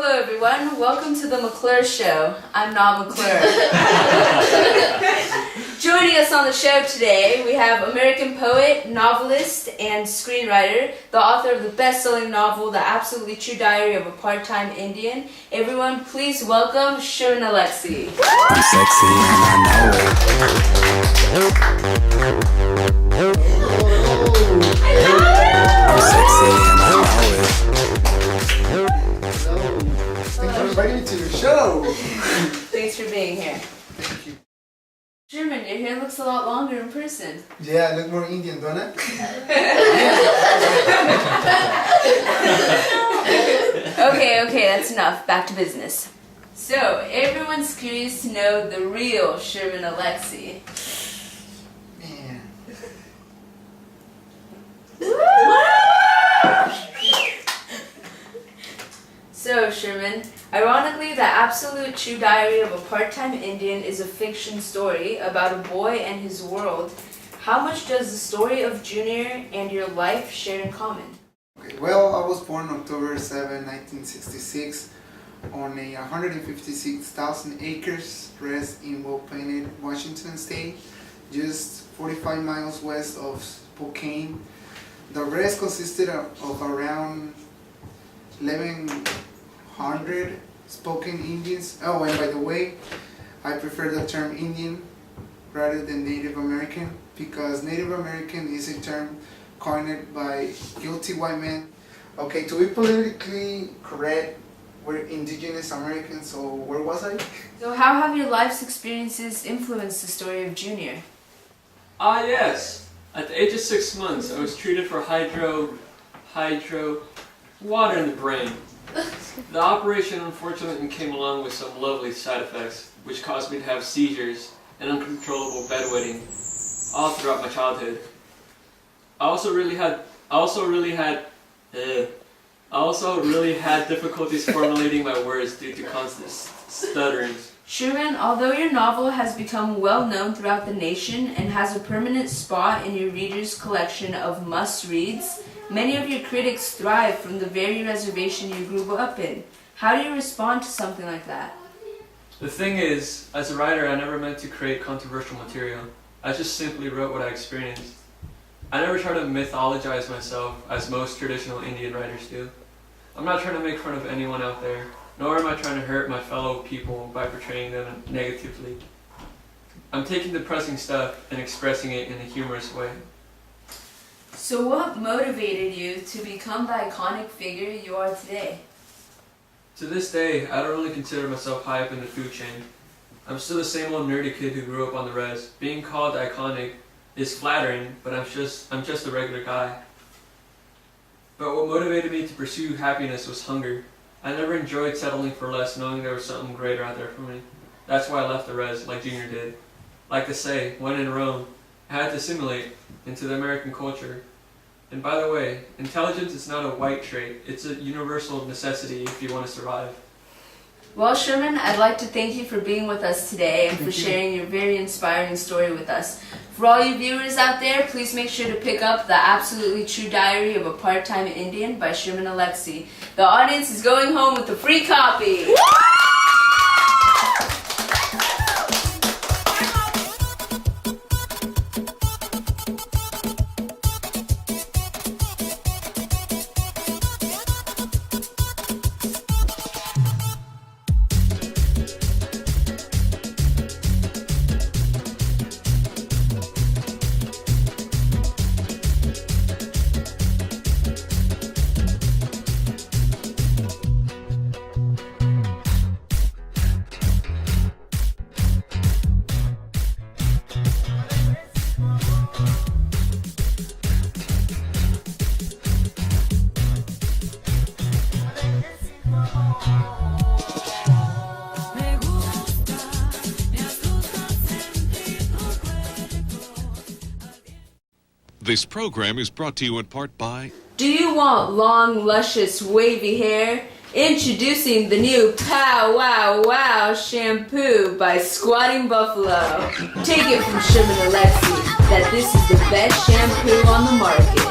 Hello everyone, welcome to the McClure Show. I'm not McClure. Joining us on the show today, we have American poet, novelist, and screenwriter, the author of the best-selling novel, The Absolutely True Diary of a Part-Time Indian. Everyone, please welcome Sherman Alexie. I'm sexy and I know it. I'm sexy and I know it. Thanks for inviting me to your show. Thanks for being here. Thank you. Sherman, your hair looks a lot longer in person. Yeah, I look more Indian, don't I? Okay, that's enough. Back to business. So, everyone's curious to know the real Sherman Alexie. Man. So, Sherman, ironically, The Absolute True Diary of a Part-Time Indian is a fiction story about a boy and his world. How much does the story of Junior and your life share in common? Okay, well, I was born October 7, 1966 on a 156,000 acres rest in well-painted Washington State, just 45 miles west of Spokane. The rest consisted of around 1,100 Spokane Indians. Oh, and by the way, I prefer the term Indian rather than Native American because Native American is a term coined by guilty white men. Okay, to be politically correct, we're indigenous Americans, so where was I? So how have your life's experiences influenced the story of Junior? Yes. At the age of 6 months, I was treated for water in the brain. The operation unfortunately came along with some lovely side effects, which caused me to have seizures and uncontrollable bedwetting all throughout my childhood. I also really had difficulties formulating my words due to constant stuttering. Sherman, although your novel has become well known throughout the nation and has a permanent spot in your readers' collection of must-reads, many of your critics thrive from the very reservation you grew up in. How do you respond to something like that? The thing is, as a writer, I never meant to create controversial material. I just simply wrote what I experienced. I never try to mythologize myself as most traditional Indian writers do. I'm not trying to make fun of anyone out there, nor am I trying to hurt my fellow people by portraying them negatively. I'm taking depressing stuff and expressing it in a humorous way. So what motivated you to become the iconic figure you are today? To this day, I don't really consider myself high up in the food chain. I'm still the same old nerdy kid who grew up on the res. Being called iconic is flattering, but I'm just a regular guy. But what motivated me to pursue happiness was hunger. I never enjoyed settling for less, knowing there was something greater out there for me. That's why I left the res, like Junior did. Like they say, when in Rome, I had to assimilate into the American culture. And by the way, intelligence is not a white trait, it's a universal necessity if you want to survive. Well, Sherman, I'd like to thank you for being with us today and for sharing your very inspiring story with us. For all you viewers out there, please make sure to pick up The Absolutely True Diary of a Part-Time Indian by Sherman Alexie. The audience is going home with a free copy! This program is brought to you in part by... Do you want long, luscious, wavy hair? Introducing the new Pow Wow Wow shampoo by Squatting Buffalo. Take it from Sherman Alexie that this is the best shampoo on the market.